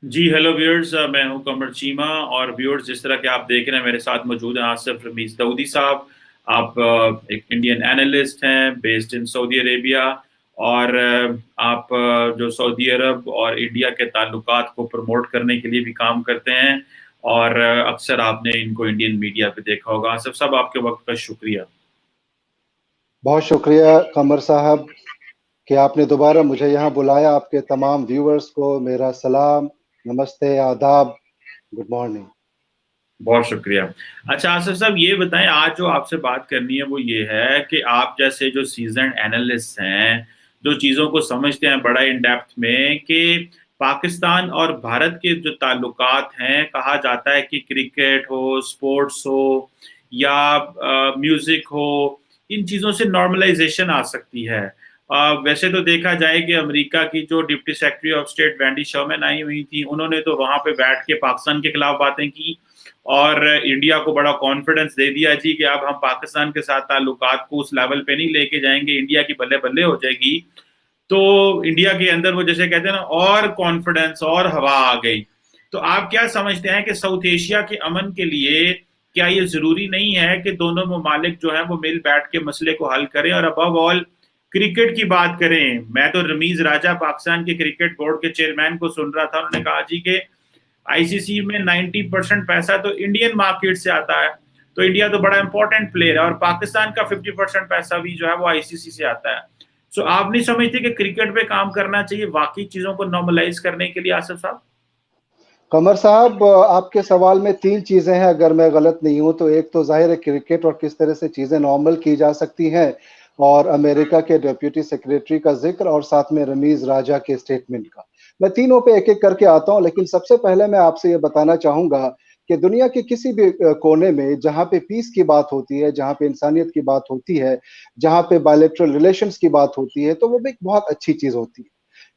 जी hello viewers, मैं हूं कमर चीमा। और व्यूअर्स, जिस तरह के आप देख रहे हैं, मेरे साथ मौजूद हैं आसिफ रमीज दाऊदी साहब। आप एक इंडियन एनालिस्ट हैं बेस्ड इन सऊदी अरेबिया। और आप जो सऊदी अरब और इंडिया के ताल्लुकात को प्रमोट करने के लिए भी काम करते हैं। और अक्सर आपने इनको इंडियन मीडिया पे देखा होगा। आसिफ साहब, आपके वक्त का शुक्रिया। बहुत शुक्रिया कमर साहब कि आपने दोबारा मुझे यहाँ बुलाया। आपके तमाम व्यूअर्स को मेरा सलाम, नमस्ते, आदाब, गुड मॉर्निंग। बहुत शुक्रिया। अच्छा आसिफ साहब, ये बताएं, आज जो आपसे बात करनी है वो ये है कि आप जैसे जो सीजन एनालिस्ट हैं, जो चीज़ों को समझते हैं बड़ा इन डेप्थ में, कि पाकिस्तान और भारत के जो ताल्लुकात हैं, कहा जाता है कि क्रिकेट हो, स्पोर्ट्स हो या म्यूज़िक हो, इन चीज़ों से नॉर्मलाइजेशन आ सकती है। वैसे तो देखा जाए कि अमेरिका की जो deputy secretary of state Wendy Sherman आई हुई थी, उन्होंने तो वहाँ पे बैठ के पाकिस्तान के खिलाफ बातें की और इंडिया को बड़ा कॉन्फिडेंस दे दिया जी कि अब हम पाकिस्तान के साथ ताल्लुकात को उस लेवल पे नहीं लेके जाएंगे, इंडिया की बल्ले बल्ले हो जाएगी। तो इंडिया के अंदर वो जैसे कहते हैं ना, और कॉन्फिडेंस और हवा आ गई। तो आप क्या समझते हैं कि साउथ एशिया के अमन के लिए क्या ये जरूरी नहीं है कि दोनों ममालिक जो है वो मिल बैठ के मसले को हल करें? और अबव ऑल क्रिकेट की बात करें, मैं तो रमीज राजा पाकिस्तान के क्रिकेट बोर्ड के चेयरमैन को सुन रहा था, उन्होंने कहा जी कि आईसीसी में 90% पैसा तो इंडियन मार्केट से आता है। तो इंडिया तो बड़ा इंपॉर्टेंट प्लेयर है और पाकिस्तान का 50% पैसा भी जो है वो आईसीसी से आता है। सो आप नहीं समझते कि क्रिकेट पे काम करना चाहिए वाकई चीजों को नॉर्मलाइज करने के लिए? आसिफ साहब। कमर साहब, आपके सवाल में तीन चीजें हैं, अगर मैं गलत नहीं हूं तो। एक तो जाहिर है क्रिकेट और किस तरह से चीजें नॉर्मल की जा सकती हैं, और अमेरिका के डिप्टी सेक्रेटरी का जिक्र, और साथ में रमीज राजा के स्टेटमेंट का। मैं तीनों पे एक एक करके आता हूं, लेकिन सबसे पहले मैं आपसे ये बताना चाहूंगा कि दुनिया के किसी भी कोने में जहां पे पीस की बात होती है, जहां पे इंसानियत की बात होती है, जहां पे बायलैटरल रिलेशंस की बात होती है, तो वो भी एक बहुत अच्छी चीज होती है।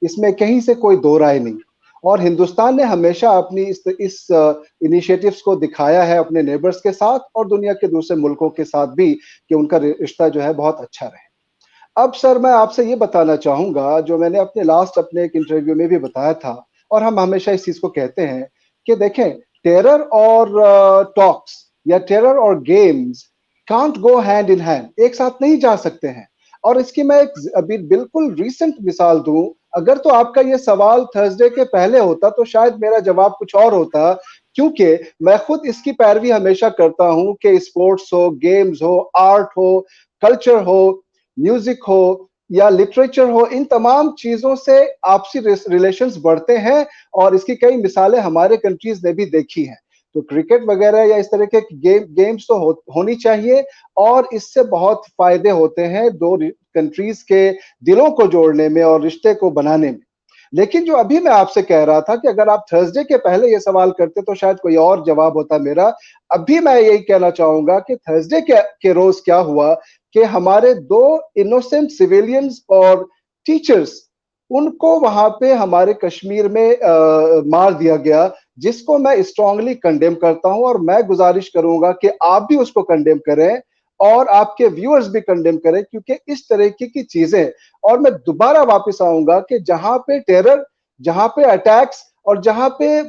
इसमें कहीं से कोई दो राय नहीं। और हिंदुस्तान ने हमेशा अपनी इस इनिशिएटिव्स को दिखाया है अपने नेबर्स के साथ और दुनिया के दूसरे मुल्कों के साथ भी, कि उनका रिश्ता जो है बहुत अच्छा रहे। अब सर, मैं आपसे ये बताना चाहूंगा, जो मैंने अपने एक इंटरव्यू में भी बताया था, और हम हमेशा इस चीज को कहते हैं कि देखें, टेरर और टॉक्स या टेरर और games can't go hand in hand, एक साथ नहीं जा सकते हैं। और इसकी मैं एक अभी बिल्कुल रीसेंट मिसाल दूं। अगर तो आपका ये सवाल थर्सडे के पहले होता तो शायद मेरा जवाब कुछ और होता, क्योंकि मैं खुद इसकी पैरवी हमेशा करता हूं कि स्पोर्ट्स हो, गेम्स हो, आर्ट हो, कल्चर हो, म्यूजिक हो या लिटरेचर हो, इन तमाम चीजों से आपसी रिलेशंस बढ़ते हैं। और इसकी कई मिसालें हमारे कंट्रीज ने भी देखी हैं। तो क्रिकेट वगैरह या इस तरह के गेम्स तो होनी चाहिए, और इससे बहुत फायदे होते हैं दो कंट्रीज के दिलों को जोड़ने में और रिश्ते को बनाने में। लेकिन जो अभी मैं आपसे कह रहा था कि अगर आप थर्सडे के पहले ये सवाल करते तो शायद कोई और जवाब होता मेरा। अभी मैं यही कहना चाहूंगा कि थर्सडे के रोज क्या हुआ कि हमारे दो इनोसेंट सिविलियंस और टीचर्स, उनको वहां पे हमारे कश्मीर में मार दिया गया, जिसको मैं स्ट्रांगली कंडेम करता हूं। और मैं गुजारिश करूंगा कि आप भी उसको कंडेम करें और आपके व्यूअर्स भी कंडेम करें, क्योंकि इस तरह की चीजें, और मैं दोबारा वापस आऊंगा कि जहां पे टेरर, जहां पे अटैक्स और जहां पे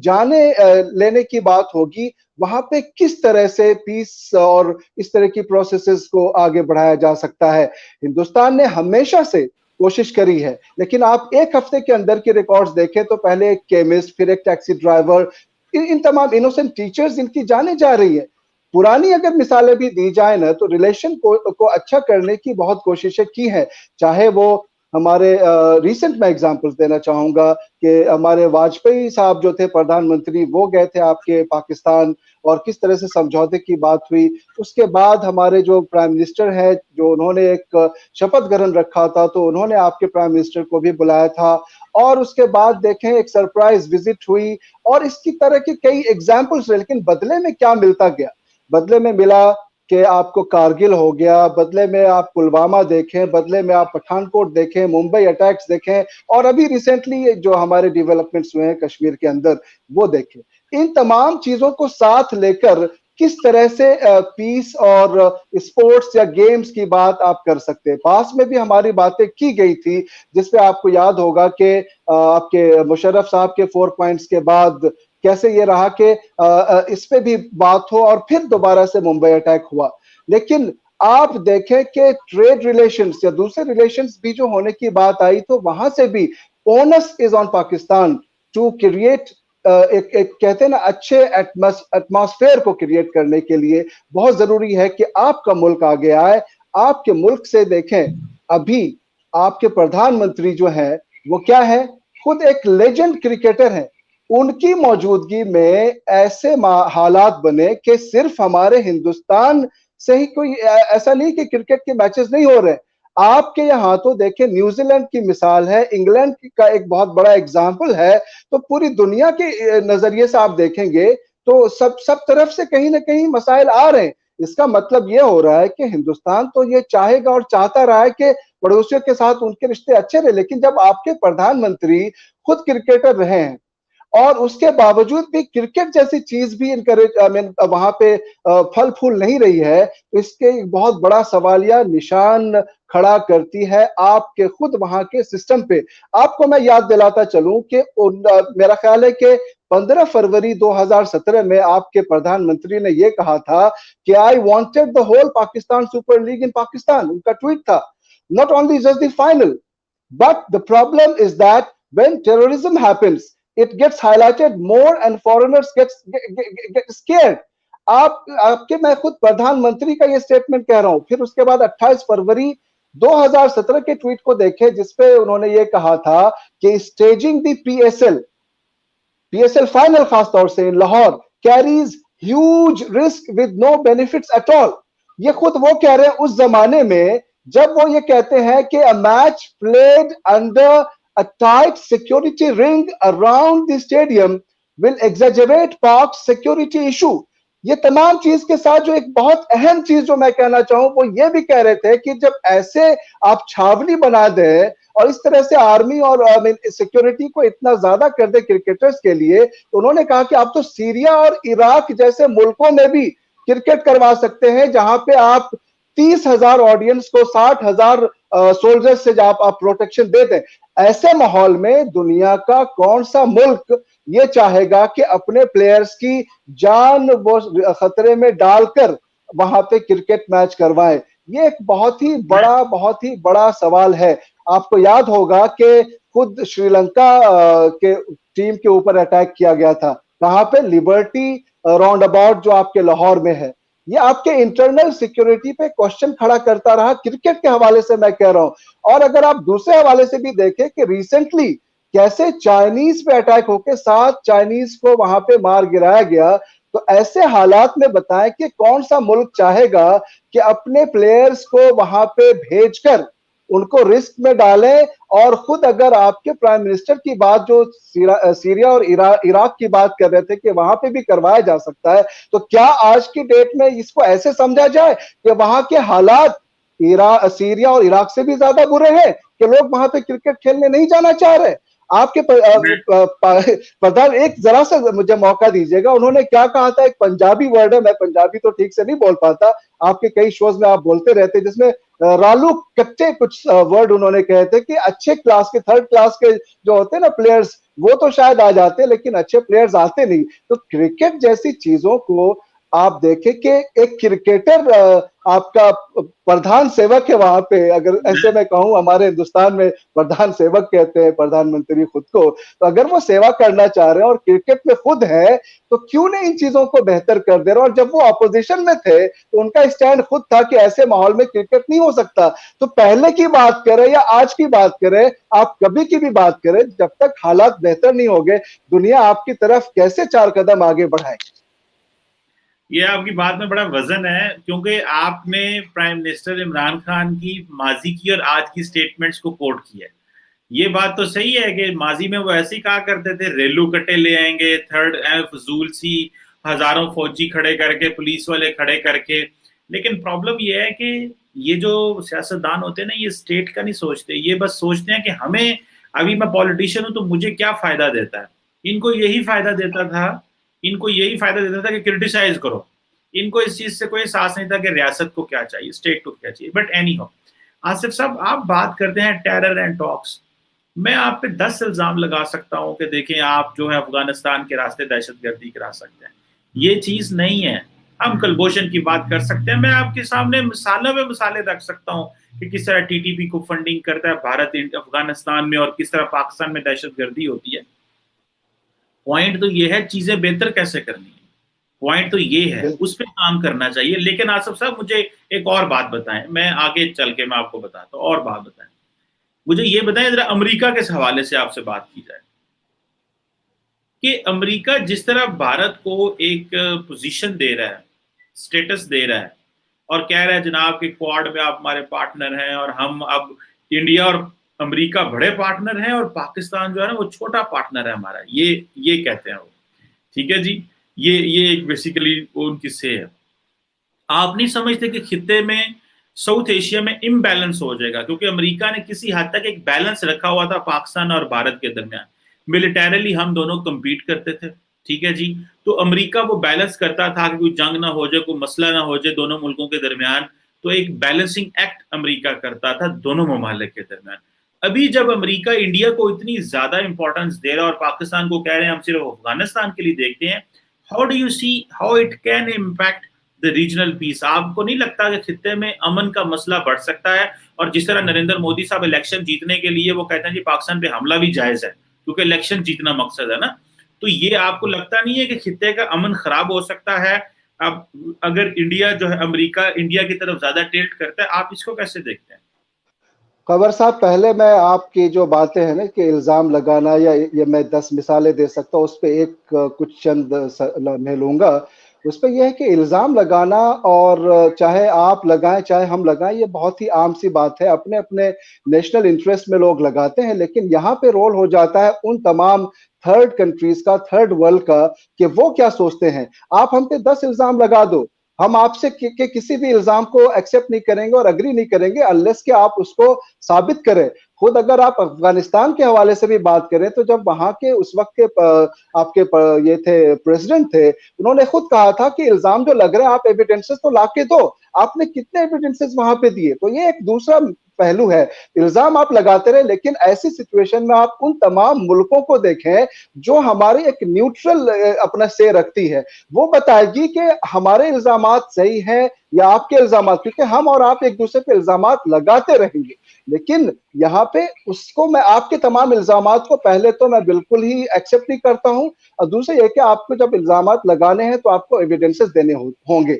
जाने लेने की बात होगी, वहां पे किस तरह से पीस और इस तरह की प्रोसेसेस को आगे बढ़ाया जा सकता है। हिंदुस्तान ने हमेशा से कोशिश करी है, लेकिन आप एक हफ्ते के अंदर के रिकॉर्ड्स देखें तो पहले एक केमिस्ट, फिर एक टैक्सी ड्राइवर, इन तमाम इनोसेंट टीचर्स, इनकी जाने जा रही है। पुरानी अगर मिसालें भी दी जाए ना, तो रिलेशन को अच्छा करने की बहुत कोशिशें की हैं। चाहे वो हमारे रिसेंट में एग्जांपल्स देना चाहूंगा कि हमारे वाजपेयी साहब जो थे प्रधानमंत्री, वो गए थे आपके पाकिस्तान, और किस तरह से समझौते की बात हुई। उसके बाद हमारे जो प्राइम मिनिस्टर है, जो उन्होंने एक शपथ ग्रहण रखा था, तो उन्होंने आपके प्राइम मिनिस्टर को भी बुलाया था। और उसके बाद देखें, एक सरप्राइज विजिट हुई, और इसकी तरह के कई एग्जाम्पल्स रहे। लेकिन बदले में क्या मिलता गया? बदले में मिला कि आपको कारगिल हो गया, बदले में आप पुलवामा देखें, बदले में आप पठानकोट देखें, मुंबई अटैक्स देखें, और अभी रिसेंटली जो हमारे डेवलपमेंट्स हुए हैं कश्मीर के अंदर, वो देखें। इन तमाम चीजों को साथ लेकर किस तरह से पीस और स्पोर्ट्स या गेम्स की बात आप कर सकते हैं। पास में भी हमारी बातें की गई थी, जिसपे आपको याद होगा कि आपके मुशर्रफ साहब के 4 पॉइंट्स के बाद कैसे ये रहा कि इस पे भी बात हो और फिर दोबारा से मुंबई अटैक हुआ। लेकिन आप देखें कि ट्रेड रिलेशंस या दूसरे रिलेशंस भी जो होने की बात आई, तो वहां से भी onus is on Pakistan to create एक कहते हैं ना अच्छे एटमॉस्फेयर को क्रिएट करने के लिए बहुत जरूरी है कि आपका मुल्क आगे आए। आपके मुल्क से देखें, अभी आपके प्रधानमंत्री जो है वो क्या है, खुद एक लेजेंड क्रिकेटर है। उनकी मौजूदगी में ऐसे हालात बने कि सिर्फ हमारे हिंदुस्तान से ही कोई ऐसा नहीं कि क्रिकेट के मैचेस नहीं हो रहे। आपके यहाँ तो देखें, न्यूजीलैंड की मिसाल है, इंग्लैंड का एक बहुत बड़ा एग्जाम्पल है। तो पूरी दुनिया के नजरिए से आप देखेंगे तो सब तरफ से कहीं ना कहीं मसाइल आ रहे हैं। इसका मतलब यह हो रहा है कि हिंदुस्तान तो ये चाहेगा और चाहता रहा है कि पड़ोसियों के साथ उनके रिश्ते अच्छे रहे, लेकिन जब आपके प्रधानमंत्री खुद क्रिकेटर रहे हैं और उसके बावजूद भी क्रिकेट जैसी चीज भी इनकरेज वहां पे फल फूल नहीं रही है, तो इसके बहुत बड़ा सवालिया निशान खड़ा करती है आपके खुद वहां के सिस्टम पे। आपको मैं याद दिलाता चलूं कि मेरा ख्याल है कि 15 फरवरी 2017 में आपके प्रधानमंत्री ने यह कहा था कि I wanted the whole Pakistan super league in Pakistan. उनका ट्वीट था, not only just the final but the problem is that when terrorism happens it gets highlighted more and foreigners get scared। आपके मैं खुद प्रधानमंत्री का ये स्टेटमेंट कह रहा हूं। फिर उसके बाद 28 फरवरी 2017 के ट्वीट को देखें, जिसपे उन्होंने ये कहा था कि स्टेजिंग द पीएसएल फाइनल खासतौर से in Lahore carries huge risk with no benefits at all. ये खुद वो कह रहे हैं उस जमाने में जब वो ये कहते हैं कि a match played under a tight security ring around the stadium will exaggerate Pak's security issue। ये तमाम चीज के साथ जो एक बहुत अहम चीज जो मैं कहना चाहूं वो ये भी कह रहे थे कि जब ऐसे आप छावनी बना दे और इस तरह से आर्मी और सिक्योरिटी को इतना ज्यादा कर दे क्रिकेटर्स के लिए, तो उन्होंने कहा कि आप तो सीरिया और इराक जैसे मुल्कों में भी क्रिकेट करवा सकते हैं, जहां पे आप 30,000 ऑडियंस को 60,000 सोल्जर्स से आप प्रोटेक्शन दे दें। ऐसे माहौल में दुनिया का कौन सा मुल्क ये चाहेगा कि अपने प्लेयर्स की जान वो खतरे में डालकर वहां पे क्रिकेट मैच करवाएं? ये एक बहुत ही बड़ा सवाल है। आपको याद होगा कि खुद श्रीलंका के टीम के ऊपर अटैक किया गया था, कहां पे, लिबर्टी राउंड अबाउट जो आपके लाहौर में है। ये आपके इंटरनल सिक्योरिटी पे क्वेश्चन खड़ा करता रहा, क्रिकेट के हवाले से मैं कह रहा हूं। और अगर आप दूसरे हवाले से भी देखें कि रिसेंटली कैसे चाइनीज पे अटैक होकर 7 चाइनीज को वहां पे मार गिराया गया, तो ऐसे हालात में बताएं कि कौन सा मुल्क चाहेगा कि अपने प्लेयर्स को वहां पे भेजकर उनको रिस्क में डालें। और खुद अगर आपके प्राइम मिनिस्टर की बात जो सीरिया और इराक की बात कर रहे थे कि वहां पे भी करवाया जा सकता है, तो क्या आज की डेट में इसको ऐसे समझा जाए कि वहां के हालात सीरिया और इराक से भी ज्यादा बुरे हैं कि लोग वहां पे क्रिकेट खेलने नहीं जाना चाह रहे? आपके प्रधान, एक जरा सा मुझे मौका दीजिएगा, उन्होंने क्या कहा था, एक पंजाबी वर्ड है, मैं पंजाबी तो ठीक से नहीं बोल पाता, आपके कई शोज में आप बोलते रहते, जिसमें रालू कच्चे कुछ वर्ड उन्होंने कहे थे कि अच्छे क्लास के, थर्ड क्लास के जो होते हैं ना प्लेयर्स, वो तो शायद आ जाते, लेकिन अच्छे प्लेयर्स आते नहीं। तो क्रिकेट जैसी चीजों को आप देखें कि एक क्रिकेटर आपका प्रधान सेवक है वहां पे, अगर ऐसे मैं कहूं, हमारे हिंदुस्तान में प्रधान सेवक कहते हैं प्रधानमंत्री खुद को, तो अगर वो सेवा करना चाह रहे हैं और क्रिकेट में खुद है, तो क्यों नहीं इन चीजों को बेहतर कर दे रहे? और जब वो अपोजिशन में थे तो उनका स्टैंड खुद था कि ऐसे माहौल में क्रिकेट नहीं हो सकता। तो पहले की बात करें या आज की बात करें, आप कभी की भी बात करें, जब तक हालात बेहतर नहीं होंगे, दुनिया आपकी तरफ कैसे 4 कदम आगे बढ़ाए? ये आपकी बात में बड़ा वजन है, क्योंकि आपने प्राइम मिनिस्टर इमरान खान की माजी की और आज की स्टेटमेंट्स को कोट किया है। ये बात तो सही है कि माजी में वो ऐसे ही कहा करते थे, रेलू कट्टे ले आएंगे, थर्ड फजूल सी हजारों फौजी खड़े करके, पुलिस वाले खड़े करके। लेकिन प्रॉब्लम ये है कि ये जो सियासतदान होते हैं ना, ये स्टेट का नहीं सोचते, ये बस सोचते हैं कि हमें, अभी मैं पॉलिटिशियन हूं तो मुझे क्या फायदा देता है। इनको यही फायदा देता था कि क्रिटिसाइज करो, इनको इस चीज से कोई एहसास नहीं था कि रियासत को क्या चाहिए, स्टेट को क्या चाहिए। बट एनी हो, आसिफ साहब आप बात करते हैं टेरर एंड टॉक्स, मैं आप पे 10 इल्जाम लगा सकता हूं कि देखें आप जो है अफगानिस्तान के रास्ते दहशतगर्दी करा सकते हैं, ये चीज नहीं है। हम कलभूषण की बात कर सकते हैं, मैं आपके सामने मिसालों में मिसालें रख सकता हूं कि किस तरह टीटीपी को फंडिंग करता है भारत अफगानिस्तान में और किस तरह पाकिस्तान में दहशतगर्दी होती है। पॉइंट तो ये है चीजें बेहतर कैसे करनी है, पॉइंट तो ये है, उस पर काम करना चाहिए। लेकिन आसिफ साहब मुझे एक और बात बताएं, मैं आगे चल के मैं आपको बताता हूँ, और बात बताएं मुझे, ये बताएं जरा अमेरिका के हवाले से आपसे बात की जाए कि अमेरिका जिस तरह भारत को एक पोजीशन दे रहा है, स्टेटस दे रहा है और कह रहा है जनाब कि क्वाड में आप हमारे पार्टनर हैं और हम अब इंडिया और अमेरिका बड़े पार्टनर हैं और पाकिस्तान जो है ना वो छोटा पार्टनर है हमारा, ये कहते हैं वो, ठीक है जी, ये एक बेसिकली उनकी से है। आप नहीं समझते कि खित्ते में साउथ एशिया में इम्बैलेंस हो जाएगा, क्योंकि अमेरिका ने किसी हद तक एक बैलेंस रखा हुआ था पाकिस्तान और भारत के दरमियान, मिलिटरीली हम दोनों कंपीट करते थे, ठीक है जी, तो अमेरिका वो बैलेंस करता था कि कोई जंग ना हो जाए, कोई मसला ना हो जाए दोनों मुल्कों के दरमियान, तो एक बैलेंसिंग एक्ट अमेरिका करता था दोनों ममालिक के दरमियान। अभी जब अमेरिका इंडिया को इतनी ज्यादा इंपॉर्टेंस दे रहा है और पाकिस्तान को कह रहे हैं हम सिर्फ अफगानिस्तान के लिए देखते हैं, how do you see how it can impact the regional piece? आपको नहीं लगता कि खित्ते में अमन का मसला बढ़ सकता है? और जिस तरह नरेंद्र मोदी साहब इलेक्शन जीतने के लिए वो कहते हैं जी पाकिस्तान पे हमला भी जायज है क्योंकि इलेक्शन जीतना मकसद है ना, तो ये आपको लगता नहीं है कि खित्ते का अमन खराब हो सकता है अब अगर इंडिया जो है अमेरिका इंडिया की तरफ ज्यादा टिल्ट करता है? आप इसको कैसे देखते हैं? खबर साहब, पहले मैं आपकी जो बातें हैं ना कि इल्जाम लगाना या ये मैं 10 मिसालें दे सकता हूँ, उस पे एक कुछ चंद मैं लूंगा। उस पे यह है कि इल्जाम लगाना, और चाहे आप लगाएं चाहे हम लगाएं, ये बहुत ही आम सी बात है, अपने अपने नेशनल इंटरेस्ट में लोग लगाते हैं। लेकिन यहाँ पे रोल हो जाता है उन तमाम थर्ड कंट्रीज का, थर्ड वर्ल्ड का, कि वो क्या सोचते हैं। आप हम पे 10 इल्जाम लगा दो, हम आपसे के किसी भी इल्जाम को एक्सेप्ट नहीं करेंगे और अग्री नहीं करेंगे अनलेस कि आप उसको साबित करें। खुद अगर आप अफगानिस्तान के हवाले से भी बात करें तो जब वहां के उस वक्त के आपके ये थे प्रेसिडेंट थे, उन्होंने खुद कहा था कि इल्जाम जो लग रहे हैं आप एविडेंसेस तो लाके दो। आपने कितने एविडेंसेस वहां पे दिए? तो ये एक दूसरा पहलू है। इल्जाम आप लगाते रहे, लेकिन ऐसी सिचुएशन में आप उन तमाम मुल्कों को देखें जो हमारे एक न्यूट्रल अपना से रखती है, वो बताएगी कि हमारे इल्जामात सही हैं या आपके इल्जामात, क्योंकि हम और आप एक दूसरे पे इल्जामात लगाते रहेंगे। लेकिन यहाँ पे उसको मैं आपके तमाम इल्जामात को पहले तो मैं बिल्कुल ही एक्सेप्ट नहीं करता हूं, और दूसरा ये कि आपको जब इल्जामात लगाने हैं तो आपको एविडेंसेस देने होंगे।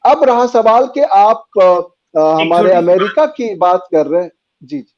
अब रहा सवाल कि आप एक हमारे छोटी सी बात, अमेरिका की बात कर रहे हैं। जी जी।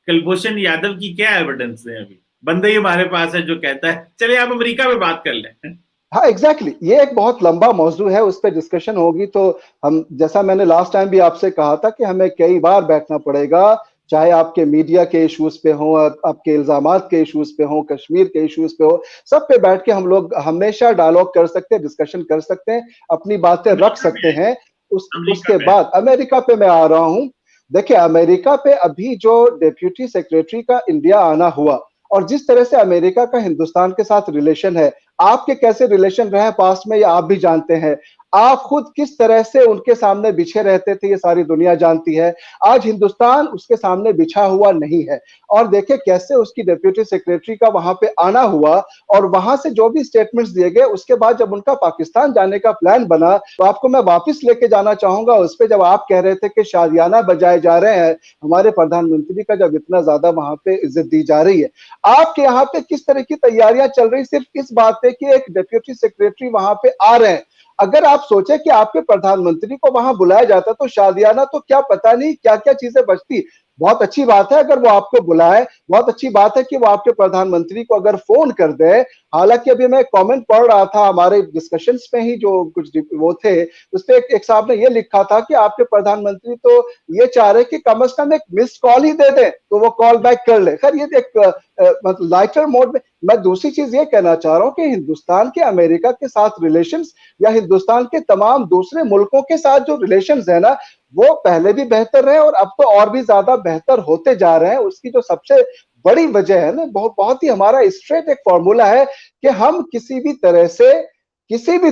कुलभूषण यादव की क्या एविडेंस है? अभी बंदे ही हमारे पास है जो कहता है चलिए आप अमेरिका में बात कर लें। हाँ एग्जैक्टली, ये एक बहुत लंबा मौजू है, उस पर डिस्कशन होगी। तो हम, जैसा मैंने लास्ट टाइम भी आपसे कहा था कि हमें कई बार बैठना पड़ेगा, चाहे आपके मीडिया के इश्यूज पे हो, आपके इल्जामात के इश्यूज पे हो, कश्मीर के इश्यूज पे हो, सब पे बैठ के हम लोग हमेशा डायलॉग कर सकते हैं, डिस्कशन कर सकते हैं, अपनी बातें रख अमेरिका सकते में, हैं। अमेरिका उसके में बाद अमेरिका पे मैं आ रहा हूँ। देखिए, अमेरिका पे अभी जो डिप्यूटी सेक्रेटरी का इंडिया आना हुआ, और जिस तरह से अमेरिका का हिंदुस्तान के साथ रिलेशन है, आपके कैसे रिलेशन रहे पास्ट में ये आप भी जानते हैं। आप खुद किस तरह से उनके सामने बिछे रहते थे ये सारी दुनिया जानती है। आज हिंदुस्तान उसके सामने बिछा हुआ नहीं है, और देखिए कैसे उसकी डिप्यूटी सेक्रेटरी का वहां पे आना हुआ, और वहां से जो भी स्टेटमेंट्स दिए गए, उसके बाद जब उनका पाकिस्तान जाने का प्लान बना, तो आपको मैं वापस लेके जाना चाहूंगा उस पर, जब आप कह रहे थे कि शादियाना बजाए जा रहे हैं हमारे प्रधानमंत्री का, जब इतना ज्यादा वहां पे इज्जत दी जा रही है। आपके यहाँ पे किस तरह की तैयारियां चल रही सिर्फ इस बात पे कि एक डिप्यूटी सेक्रेटरी वहां पे आ रहे हैं? अगर आप सोचे कि आपके प्रधानमंत्री को वहां बुलाया जाता तो शादियाना तो क्या पता नहीं क्या क्या चीजें बचती। बहुत अच्छी बात है अगर वो आपको बुलाए, बहुत अच्छी बात है कि वो आपके प्रधानमंत्री को अगर फोन कर दे। हालांकि अभी मैं कमेंट पढ़ रहा था हमारे डिस्कशंस में ही, जो कुछ वो थे, उस पे एक साहब ने ये लिखा था कि आपके प्रधानमंत्री तो ये चाह रहे कि कम से कम एक मिस्ड कॉल ही दे दें तो वो कॉल बैक कर ले। खैर ये एक मतलब लाइटर मोड में। मैं दूसरी चीज ये कहना चाह रहा हूं कि हिंदुस्तान के अमेरिका के साथ रिलेशंस, या हिंदुस्तान के तमाम दूसरे मुल्कों के साथ जो रिलेशंस है ना, वो पहले भी बेहतर रहे और अब तो और भी ज्यादा बेहतर होते जा रहे हैं। उसकी जो सबसे बड़ी वजह है ना, बहुत ही हमारा स्ट्रेट एक फॉर्मूला है कि हम किसी भी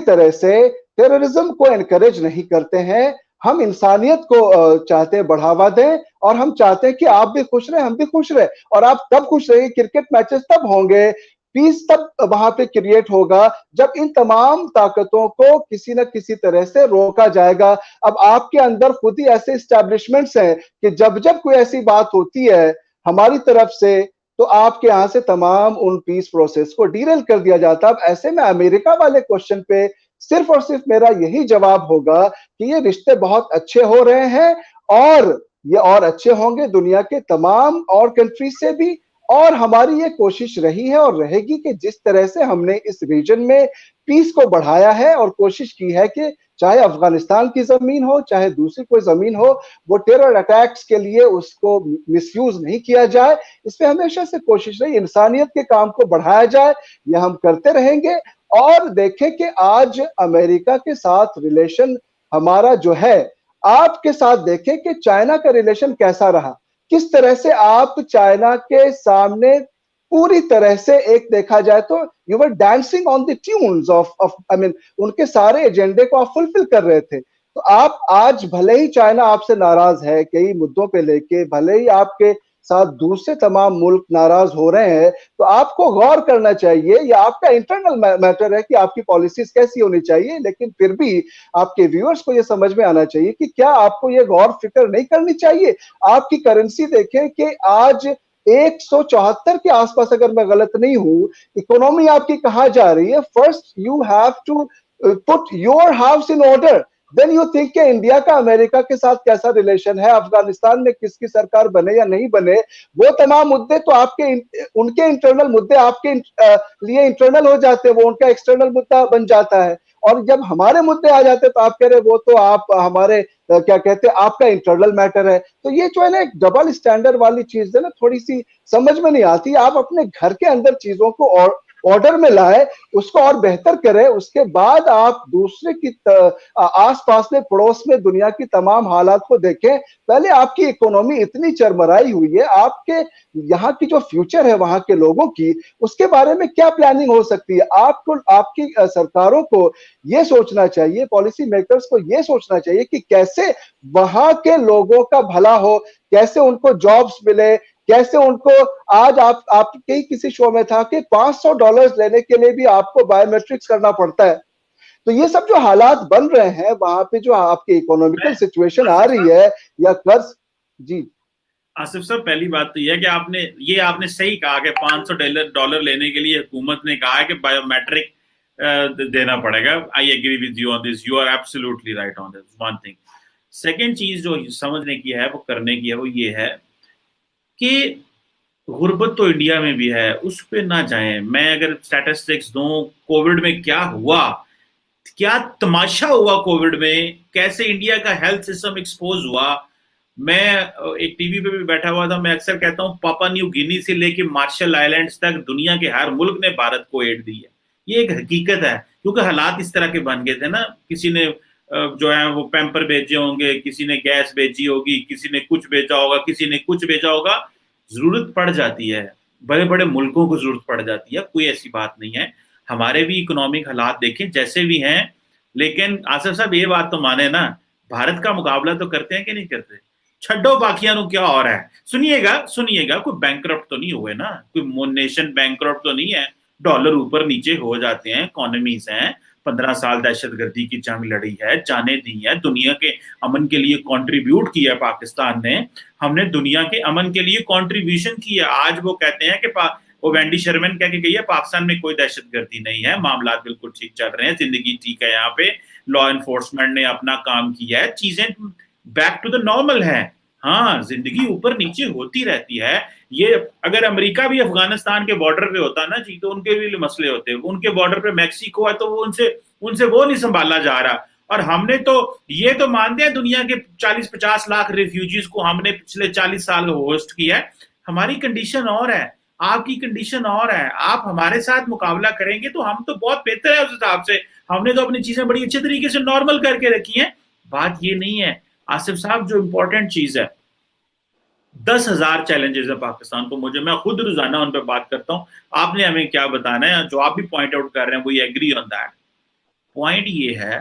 तरह से टेररिज्म को एनकरेज नहीं करते हैं। हम इंसानियत को चाहते हैं बढ़ावा दें, और हम चाहते हैं कि आप भी खुश रहे, हम भी खुश रहे। और आप तब खुश रहिए, क्रिकेट मैचेस तब होंगे, पीस तब वहां पे क्रिएट होगा, जब इन तमाम ताकतों को किसी न किसी तरह से रोका जाएगा। अब आपके अंदर खुद ही ऐसे स्टैब्लिशमेंट्स हैं कि जब जब कोई ऐसी बात होती है हमारी तरफ से, तो आपके यहां से तमाम उन पीस प्रोसेस को डीरेल कर दिया जाता। अब ऐसे में अमेरिका वाले क्वेश्चन पे सिर्फ और सिर्फ मेरा यही जवाब होगा कि ये रिश्ते बहुत अच्छे हो रहे हैं, और ये और अच्छे होंगे दुनिया के तमाम और कंट्री से भी। और हमारी ये कोशिश रही है और रहेगी कि जिस तरह से हमने इस रीजन में पीस को बढ़ाया है और कोशिश की है कि चाहे अफगानिस्तान की जमीन हो, चाहे दूसरी कोई जमीन हो, वो टेरर अटैक्स के लिए उसको मिसयूज नहीं किया जाए। इसमें हमेशा से कोशिश रही, इंसानियत के काम को बढ़ाया जाए, ये हम करते रहेंगे। और देखें कि आज अमेरिका के साथ रिलेशन हमारा जो है, आपके साथ देखें कि चाइना का रिलेशन कैसा रहा, किस तरह से आप चाइना के सामने पूरी तरह से एक देखा जाए तो you were dancing on the tunes of I mean, उनके सारे एजेंडे को आप फुलफिल कर रहे थे। तो आप आज भले ही चाइना आपसे नाराज है कई मुद्दों पे लेके, भले ही आपके साथ दूसरे तमाम मुल्क नाराज हो रहे हैं, तो आपको गौर करना चाहिए, या आपका इंटरनल मैटर है कि आपकी पॉलिसीज कैसी होनी चाहिए, लेकिन फिर भी आपके व्यूअर्स को यह समझ में आना चाहिए कि क्या आपको यह गौर फिक्र नहीं करनी चाहिए। आपकी करेंसी देखें कि आज 174 के आसपास, अगर मैं गलत नहीं हूं, इकोनॉमी आपकी कहां जा रही है। First you have to put your house in order, then you think कि इंडिया का अमेरिका के साथ कैसा रिलेशन है, अफगानिस्तान में किसकी सरकार बने या नहीं बने, वो तमाम मुद्दे तो आपके उनके इंटरनल मुद्दे आपके लिए इंटरनल हो जाते हैं, वो उनका एक्सटर्नल मुद्दा बन जाता है। और जब हमारे मुद्दे आ जाते हैं तो आप कह रहे वो तो आप हमारे क्या कहते हैं, आपका इंटरनल मैटर है। तो ये जो है ना एक डबल स्टैंडर्ड वाली चीज है ना, थोड़ी सी समझ में नहीं आती। आप अपने घर के अंदर चीजों को और ऑर्डर में लाए, उसको और बेहतर करें, उसके बाद आप दूसरे की आसपास में पड़ोस में दुनिया की तमाम हालात को देखें। पहले आपकी इकोनॉमी इतनी चरमराई हुई है, आपके यहाँ की जो फ्यूचर है वहां के लोगों की, उसके बारे में क्या प्लानिंग हो सकती है। आपको आपकी सरकारों को ये सोचना चाहिए, पॉलिसी मेकर्स को ये सोचना चाहिए कि कैसे वहां के लोगों का भला हो, कैसे उनको जॉब्स मिले, कैसे उनको आज आपके ही किसी शो में था कि $500 लेने के लिए भी आपको बायोमेट्रिक्स करना पड़ता है। तो ये सब जो हालात बन रहे हैं वहां पे, जो आपकी इकोनॉमिकल सिचुएशन आ रही है या कर्ज। जी आसिफ साहब, पहली बात तो यह है कि आपने सही कहा कि $500 लेने के लिए हुकूमत ने कहा है कि बायोमेट्रिक देना पड़ेगा। I agree with you on this, you are absolutely right on this, one thing. Second चीज जो समझने की है, वो करने की है, वो ये है कि गुर्बत तो इंडिया में भी है, उस पर ना जाएं। मैं अगर स्टैटिस्टिक्स दूं, कोविड में क्या हुआ, क्या तमाशा हुआ कोविड में, कैसे इंडिया का हेल्थ सिस्टम एक्सपोज हुआ। मैं एक टीवी पे भी बैठा हुआ था, मैं अक्सर कहता हूं पापा न्यू गिनी से लेके मार्शल आइलैंड्स तक दुनिया के हर मुल्क ने भारत को एड दी है। ये एक हकीकत है, क्योंकि हालात इस तरह के बन गए थे ना। किसी ने जो है वो पैम्पर भेजे होंगे, किसी ने गैस भेजी होगी, किसी ने कुछ भेजा होगा, किसी ने कुछ भेजा होगा। जरूरत पड़ जाती है, बड़े बड़े मुल्कों को जरूरत पड़ जाती है, कोई ऐसी बात नहीं है। हमारे भी इकोनॉमिक हालात देखें जैसे भी हैं, लेकिन आसिफ साहब ये बात तो माने ना, भारत का मुकाबला तो करते हैं कि नहीं करते। छड्डो बाकियां क्या हो रहा है, सुनिएगा सुनिएगा, कोई बैंकरप्ट तो नहीं हुए ना, कोई नेशन बैंकरप्ट तो नहीं है। डॉलर ऊपर नीचे हो जाते हैं, इकोनॉमीज हैं। 15 साल दहशतगर्दी की जंग लड़ी है, जाने दी है, दुनिया के अमन के लिए कंट्रीब्यूट किया पाकिस्तान ने। हमने दुनिया के अमन के लिए कंट्रीब्यूशन किया। आज वो कहते हैं कि वो वेंडी शर्मन कह के गई है पाकिस्तान में कोई दहशतगर्दी नहीं है, मामला बिल्कुल ठीक चल रहे हैं, जिंदगी ठीक है, यहाँ पे लॉ एनफोर्समेंट ने अपना काम किया है, चीजें बैक टू द नॉर्मल है। हाँ, जिंदगी ऊपर नीचे होती रहती है। ये अगर अमेरिका भी अफगानिस्तान के बॉर्डर पे होता ना जी, तो उनके भी मसले होते। उनके बॉर्डर पे मैक्सिको है, तो वो उनसे उनसे वो नहीं संभाला जा रहा। और हमने तो ये तो मानते हैं दुनिया के 40-50 लाख रिफ्यूजीज को हमने पिछले 40 साल होस्ट किया है। हमारी कंडीशन और है, आपकी कंडीशन और है। आप हमारे साथ मुकाबला करेंगे तो हम तो बहुत बेहतर है उस हिसाब से। हमने तो अपनी चीजें बड़ी अच्छे तरीके से नॉर्मल करके रखी हैं। बात ये नहीं है आसिफ साहब, जो इंपॉर्टेंट चीज है, 10,000 चैलेंजेस है पाकिस्तान को। मैं खुद रोजाना उन पर बात करता हूं। आपने हमें क्या बताना है, जो आप भी पॉइंट आउट कर रहे हैं, वो एग्री ऑन दैट। पॉइंट ये है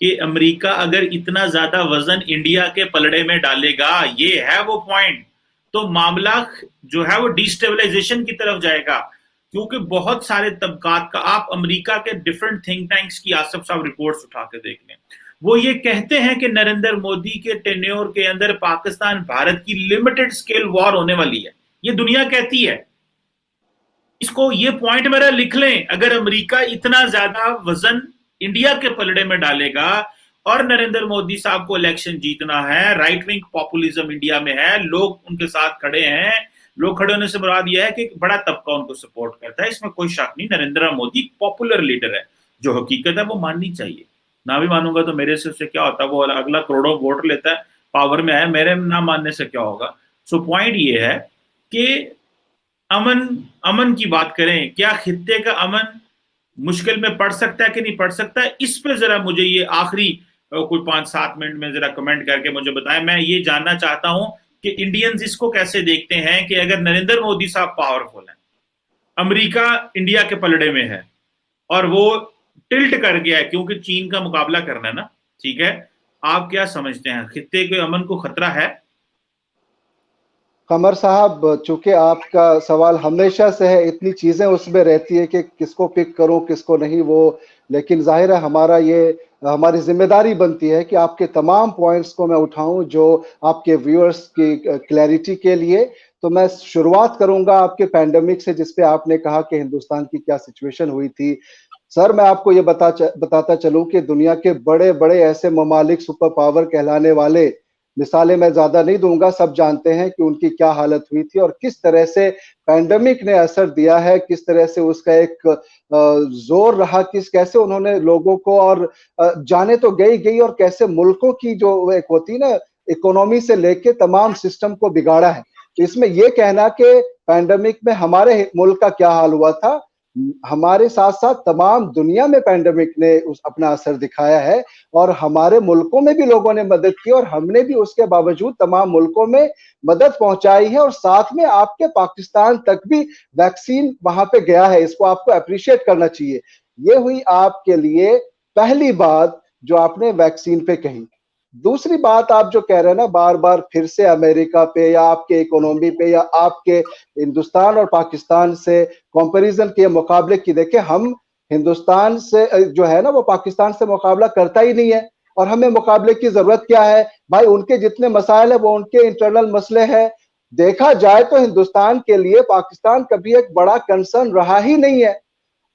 कि अमेरिका अगर इतना ज्यादा वजन इंडिया के पलड़े में डालेगा, ये है वो पॉइंट, तो मामला जो है वो डिस्टेबलाइजेशन की तरफ जाएगा। क्योंकि बहुत सारे तबकात का, आप अमेरिका के डिफरेंट थिंक टैंक्स की आसफ साहब रिपोर्ट्स उठा के देख लें, वो ये कहते हैं कि नरेंद्र मोदी के टेन्योर के अंदर पाकिस्तान भारत की लिमिटेड स्केल वॉर होने वाली है। ये दुनिया कहती है। इसको, ये पॉइंट मेरा लिख लें, अगर अमेरिका इतना ज्यादा वजन इंडिया के पलड़े में डालेगा और नरेंद्र मोदी साहब को इलेक्शन जीतना है, राइट विंग पॉपुलिज्म इंडिया में है, लोग उनके साथ खड़े हैं, लोग खड़े होने से मुराद यह है कि बड़ा तबका उनको सपोर्ट करता है, इसमें कोई शक नहीं, नरेंद्र मोदी पॉपुलर लीडर है, जो हकीकत है वो माननी चाहिए। ना भी मानूंगा तो मेरे से उससे क्या होता है, वो अगला करोड़ों वोट लेता है, पावर में है, मेरे ना मानने से क्या होगा। सो पॉइंट ये है कि अमन अमन की बात करें, क्या खित्ते का अमन मुश्किल में पड़ सकता है कि नहीं पड़ सकता है, इस पे जरा मुझे ये आखिरी कोई 5-7 मिनट में जरा कमेंट करके मुझे बताएं। मैं ये जानना चाहता हूं कि इंडियंस इसको कैसे देखते हैं कि अगर नरेंद्र मोदी साहब पावरफुल हैं, अमेरिका इंडिया के पलड़े में है और वो टिल्ट कर गया है क्योंकि चीन का मुकाबला करना है ना, ठीक है, आप क्या समझते हैं, खित्ते के अमन को खतरा है? कमर साहब, चूंकि आपका सवाल हमेशा से है, इतनी चीजें उसमें रहती है कि किसको पिक करूं किसको नहीं, वो लेकिन जाहिर है हमारी जिम्मेदारी बनती है कि आपके तमाम पॉइंट्स को मैं उठाऊं जो आपके व्यूअर्स की क्लैरिटी के लिए। तो मैं शुरुआत करूंगा आपके पैंडेमिक से, जिसपे आपने कहा कि हिंदुस्तान की क्या सिचुएशन हुई थी। सर, मैं आपको ये बताता चलूं कि दुनिया के बड़े बड़े ऐसे ममालिक, सुपर पावर कहलाने वाले, मिसालें मैं ज्यादा नहीं दूंगा, सब जानते हैं कि उनकी क्या हालत हुई थी और किस तरह से पैंडेमिक ने असर दिया है, किस तरह से उसका एक जोर रहा, कैसे उन्होंने लोगों को, और जाने तो गई गई, और कैसे मुल्कों की जो एक होती ना इकोनॉमी से लेके तमाम सिस्टम को बिगाड़ा है। तो इसमें यह कहना कि पैंडेमिक में हमारे मुल्क का क्या हाल हुआ था, हमारे साथ साथ तमाम दुनिया में पैंडेमिक ने अपना असर दिखाया है, और हमारे मुल्कों में भी लोगों ने मदद की, और हमने भी उसके बावजूद तमाम मुल्कों में मदद पहुंचाई है, और साथ में आपके पाकिस्तान तक भी वैक्सीन वहां पे गया है। इसको आपको अप्रिशिएट करना चाहिए। ये हुई आपके लिए पहली बात जो आपने वैक्सीन पे कही। दूसरी बात, आप जो कह रहे हैं ना बार बार फिर से अमेरिका पे या आपके इकोनॉमी पे या आपके हिंदुस्तान और पाकिस्तान से कंपैरिजन के मुकाबले की, देखें हम हिंदुस्तान से जो है ना वो पाकिस्तान से मुकाबला करता ही नहीं है, और हमें मुकाबले की जरूरत क्या है भाई, उनके जितने मसाइल है वो उनके इंटरनल मसले हैं। देखा जाए तो हिंदुस्तान के लिए पाकिस्तान कभी एक बड़ा कंसर्न रहा ही नहीं है।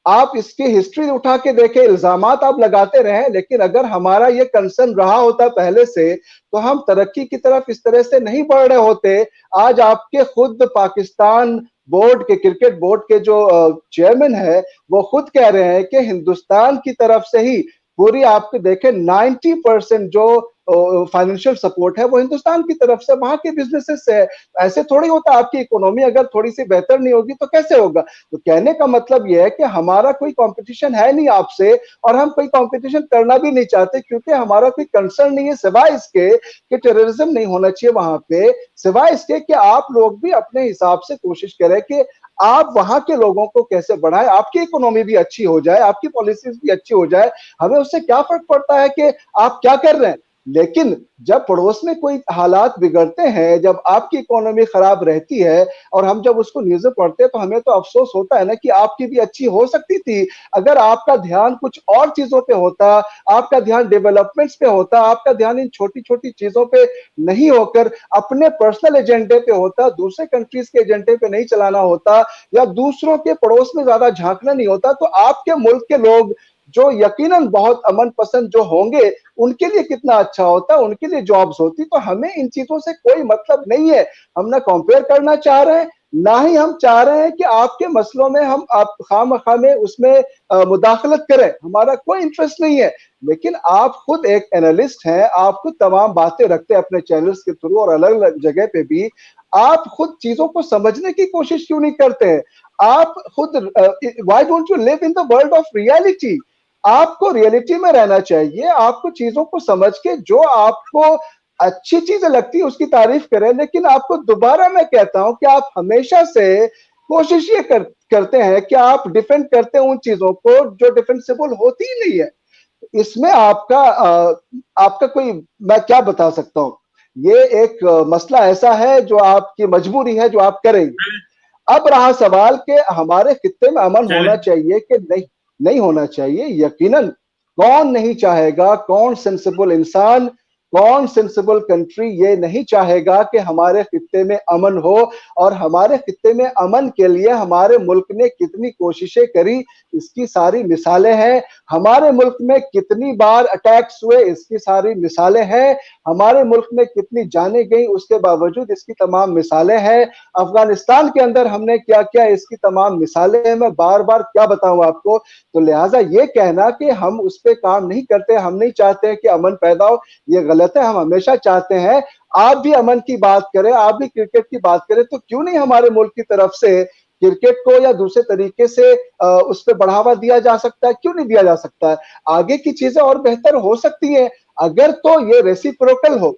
आप इसकी हिस्ट्री उठा के देखें, इल्जामात आप लगाते रहे, लेकिन अगर हमारा ये कंसर्न रहा होता पहले से, तो हम तरक्की की तरफ इस तरह से नहीं बढ़ रहे होते। आज आपके खुद पाकिस्तान बोर्ड के, क्रिकेट बोर्ड के जो चेयरमैन है, वो खुद कह रहे हैं कि हिंदुस्तान की तरफ से ही पूरी, आपके देखें 90% जो फाइनेंशियल सपोर्ट है वो हिंदुस्तान की तरफ से, वहां के बिजनेसेस से है। ऐसे थोड़ी होता, आपकी इकोनॉमी अगर थोड़ी सी बेहतर नहीं होगी तो कैसे होगा। तो कहने का मतलब यह है कि हमारा कोई कंपटीशन है नहीं आपसे, और हम कोई कंपटीशन करना भी नहीं चाहते, क्योंकि हमारा कोई कंसर्न नहीं है सिवाय इसके कि टेररिज्म नहीं होना चाहिए वहां पे, सिवाय इसके कि आप लोग भी अपने हिसाब से कोशिश करें कि आप वहां के लोगों को कैसे बढ़ाएं, आपकी इकोनॉमी भी अच्छी हो जाए, आपकी पॉलिसीज भी अच्छी हो जाए। हमें उससे क्या फर्क पड़ता है कि आप क्या कर रहे हैं। लेकिन जब पड़ोस में कोई हालात बिगड़ते हैं, जब आपकी इकोनॉमी खराब रहती है, और हम जब उसको न्यूज़ पढ़ते हैं, तो हमें तो अफसोस होता है ना कि आपकी भी अच्छी हो सकती थी अगर आपका ध्यान कुछ और चीजों पे होता, आपका ध्यान डेवलपमेंट्स पे होता, आपका ध्यान इन छोटी छोटी चीजों पे नहीं होकर अपने पर्सनल एजेंडे पे होता, दूसरे कंट्रीज के एजेंडे पे नहीं चलाना होता, या दूसरों के पड़ोस में ज्यादा झांकना नहीं होता, तो आपके मुल्क के लोग जो यकीनन बहुत अमन पसंद जो होंगे, उनके लिए कितना अच्छा होता, उनके लिए जॉब्स होती। तो हमें इन चीजों से कोई मतलब नहीं है। हम ना कंपेयर करना चाह रहे हैं, ना ही हम चाह रहे हैं कि आपके मसलों में हम आप खामखा में उसमें मुदाखलत करें, हमारा कोई इंटरेस्ट नहीं है। लेकिन आप खुद एक एनालिस्ट हैं, आप खुद तमाम बातें रखते हैं अपने चैनल्स के थ्रू और अलग अलग जगह पे भी, आप खुद चीजों को समझने की कोशिश क्यों नहीं करते हैं। आप खुद, why don't you live in the world of reality. आपको रियलिटी में रहना चाहिए, आपको चीजों को समझ के जो आपको अच्छी चीजें लगती है उसकी तारीफ करें। लेकिन आपको दोबारा मैं कहता हूं कि आप हमेशा से कोशिश करते हैं कि आप डिफेंड करते हैं उन चीजों को जो डिफेंसिबल होती ही नहीं है। इसमें आपका कोई, मैं क्या बता सकता हूँ, ये एक मसला ऐसा है जो आपकी मजबूरी है, जो आप करेंगे। अब रहा सवाल कि हमारे खित्ते में अमन होना चलें। चाहिए कि नहीं, नहीं होना चाहिए। यकीनन कौन नहीं चाहेगा, कौन सेंसिबल इंसान, कौन सेंसिबल कंट्री ये नहीं चाहेगा कि हमारे खित्ते में अमन हो। और हमारे खित्ते में अमन के लिए हमारे मुल्क ने कितनी कोशिशें करी, इसकी सारी मिसालें हैं। हमारे मुल्क में कितनी बार अटैक्स हुए, इसकी सारी मिसालें हैं। हमारे मुल्क में कितनी जानें गई, उसके बावजूद इसकी तमाम मिसालें हैं। अफगानिस्तान के अंदर हमने क्या किया, इसकी तमाम मिसालें हैं। मैं बार बार क्या बताऊं आपको। तो लिहाजा ये कहना कि हम उस पर काम नहीं करते, हम नहीं चाहते कि अमन पैदा हो, ये गलत है। हम हमेशा चाहते हैं आप भी अमन की बात करें, आप भी क्रिकेट की बात करें। तो क्यों नहीं हमारे मुल्क की तरफ से क्रिकेट को या दूसरे तरीके से उस पर बढ़ावा दिया जा सकता है, क्यों नहीं दिया जा सकता है। आगे की चीजें और बेहतर हो सकती हैं अगर तो ये रेसिप्रोकल हो,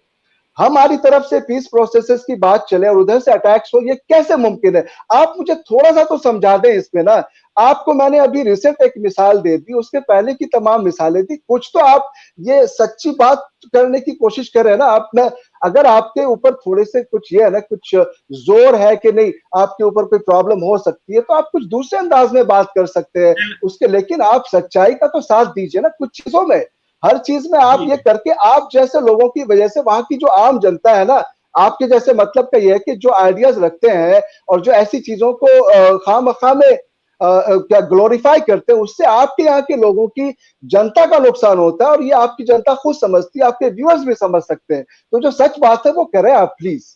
हमारी तरफ से पीस प्रोसेसेस की बात चले और उधर से अटैक्स हो। ये कैसे मुमकिन है, आप मुझे थोड़ा सा तो समझा दें इसमें ना। आपको मैंने अभी रिसेंट एक मिसाल दे दी, उसके पहले की तमाम मिसालें थी। कुछ तो आप ये सच्ची बात करने की कोशिश कर रहे हैं ना आप ना। अगर आपके ऊपर थोड़े से कुछ ये है ना, कुछ जोर है कि नहीं आपके ऊपर कोई प्रॉब्लम हो सकती है, तो आप कुछ दूसरे अंदाज में बात कर सकते हैं उसके। लेकिन आप सच्चाई का तो साथ दीजिए ना कुछ चीजों में। हर चीज में आप ये करके, आप जैसे लोगों की वजह से वहां की जो आम जनता है ना, आपके जैसे मतलब का ये है कि जो आइडियाज रखते हैं और जो ऐसी चीजों को खामखा में क्या ग्लोरीफाई करते हैं, उससे आपके यहाँ के लोगों की जनता का नुकसान होता है। और ये आपकी जनता खुद समझती है, आपके व्यूअर्स भी समझ सकते हैं। तो जो सच बात है वो करें आप प्लीज।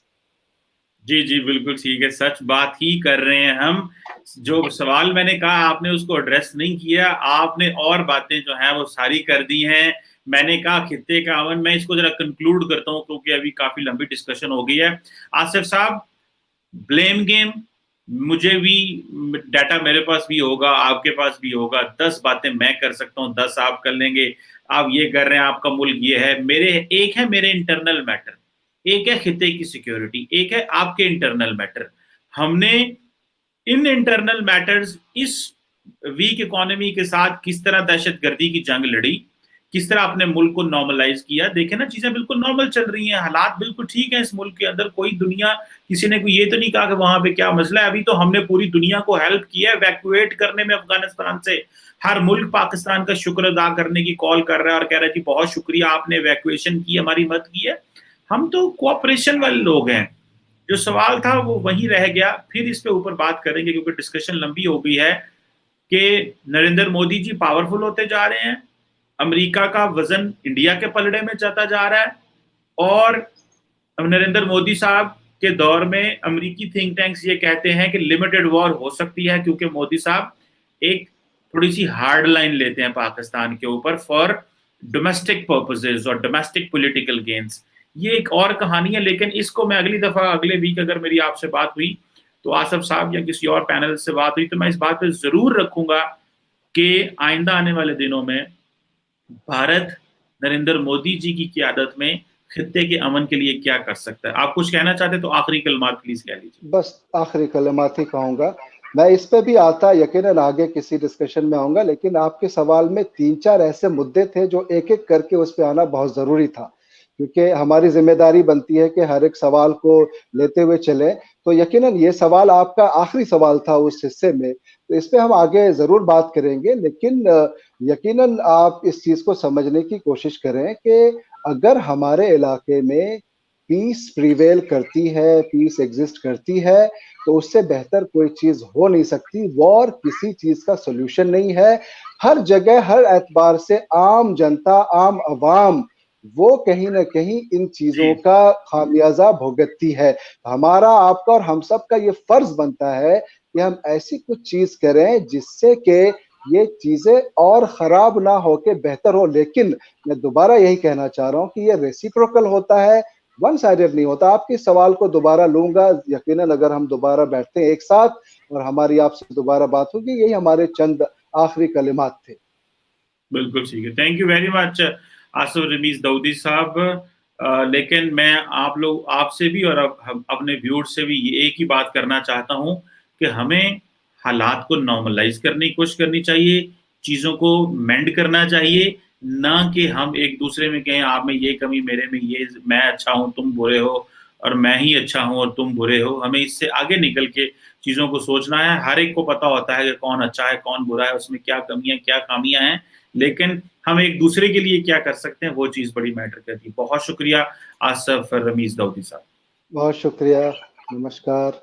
जी जी बिल्कुल ठीक है, सच बात ही कर रहे हैं हम। जो सवाल मैंने कहा आपने उसको एड्रेस नहीं किया, आपने और बातें जो हैं वो सारी कर दी हैं। मैंने कहा खित्ते का अमन, मैं इसको जरा कंक्लूड करता हूं क्योंकि अभी काफी लंबी डिस्कशन हो गई है। आसिफ साहब, ब्लेम गेम, मुझे भी डाटा मेरे पास भी होगा, आपके पास भी होगा। 10 बातें मैं कर सकता हूँ, 10 आप कर लेंगे। आप ये कर रहे हैं, आपका मुल्क ये है, मेरे एक है मेरे इंटरनल मैटर, एक है खिते की सिक्योरिटी, एक है आपके इंटरनल मैटर। हमने इन इंटरनल मैटर्स इस वीक इकोनॉमी के साथ किस तरह दहशतगर्दी की जंग लड़ी, किस तरह अपने मुल्क को नॉर्मलाइज किया। देखे ना, चीजें बिल्कुल नॉर्मल चल रही हैं, हालात बिल्कुल ठीक है इस मुल्क के अंदर। कोई दुनिया, किसी ने कोई ये तो नहीं कहा कि वहां पे क्या मसला है। अभी तो हमने पूरी दुनिया को हेल्प किया है वैक्यूएट करने में अफगानिस्तान से। हर मुल्क पाकिस्तान का शुक्र अदा करने की कॉल कर रहा है और कह रहा है जी बहुत शुक्रिया, आपने वैक्यूएशन की, हमारी मदद की है। हम तो कोऑपरेशन वाले लोग हैं। जो सवाल था वो वहीं रह गया, फिर इस पे ऊपर बात करेंगे क्योंकि डिस्कशन लंबी हो गई है कि नरेंद्र मोदी जी पावरफुल होते जा रहे हैं, अमेरिका का वजन इंडिया के पलड़े में जाता जा रहा है, और नरेंद्र मोदी साहब के दौर में अमेरिकी थिंक टैंक्स ये कहते हैं कि लिमिटेड वॉर हो सकती है क्योंकि मोदी साहब एक थोड़ी सी हार्ड लाइन लेते हैं पाकिस्तान के ऊपर फॉर डोमेस्टिक पर्पसेस और डोमेस्टिक पॉलिटिकल गेन्स। ये एक और कहानी है, लेकिन इसको मैं अगली दफा, अगले वीक अगर मेरी आपसे बात हुई तो आसफ साहब या किसी और पैनल से बात हुई तो मैं इस बात पे जरूर रखूंगा कि आइंदा आने वाले दिनों में भारत नरेंद्र मोदी जी की क़यादत में खित्ते के अमन के लिए क्या कर सकता है। आप कुछ कहना चाहते तो आखिरी कलमात प्लीज कह लीजिए। बस आखिरी कलमात ही कहूंगा। मैं इस पे भी आता यकीनन आगे किसी डिस्कशन में आऊंगा, लेकिन आपके सवाल में 3-4 ऐसे मुद्दे थे जो एक एक करके उस पे आना बहुत जरूरी था, क्योंकि हमारी जिम्मेदारी बनती है कि हर एक सवाल को लेते हुए चले। तो यकीनन ये सवाल आपका आखिरी सवाल था उस हिस्से में, तो इस पे हम आगे जरूर बात करेंगे। लेकिन यकीनन आप इस चीज को समझने की कोशिश करें कि अगर हमारे इलाके में पीस प्रिवेल करती है, पीस एग्जिस्ट करती है, तो उससे बेहतर कोई चीज हो नहीं सकती। वॉर किसी चीज का सोल्यूशन नहीं है। हर जगह हर एतबार से आम जनता, आम अवाम वो कहीं ना कहीं इन चीजों जी का खामियाजा भुगतती है। हमारा, आपका और हम सब का ये फर्ज बनता है कि हम ऐसी कुछ चीज करें जिससे कि ये चीजें और खराब ना होके बेहतर हो। लेकिन मैं दोबारा यही कहना चाह रहा हूं कि ये रेसिप्रोकल होता है, वन साइडेड नहीं होता। आपके सवाल को दोबारा लूंगा यकीनन, अगर हम दोबारा बैठते हैं एक साथ और हमारी आपसे दोबारा बात होगी। यही हमारे चंद आखिरी कलिमात थे। बिल्कुल ठीक है, thank you very much Asif Ramiz Daudi साहब। लेकिन मैं आप लोग, आपसे भी और हम अपने व्यूअर्स से भी ये एक ही बात करना चाहता हूं कि हमें हालात को नॉर्मलाइज करने की कोशिश करनी चाहिए, चीज़ों को मेंड करना चाहिए। ना कि हम एक दूसरे में कहें आप में ये कमी, मेरे में ये, मैं अच्छा हूं तुम बुरे हो और मैं ही अच्छा हूं और तुम बुरे हो। हमें इससे आगे निकल के चीजों को सोचना है। हर एक को पता होता है कि कौन अच्छा है कौन बुरा है, उसमें क्या कमियां क्या खामियां हैं, लेकिन हम एक दूसरे के लिए क्या कर सकते हैं वो चीज बड़ी मैटर करती है। बहुत शुक्रिया आसफ रमीज दाऊदी साहब। बहुत शुक्रिया, नमस्कार।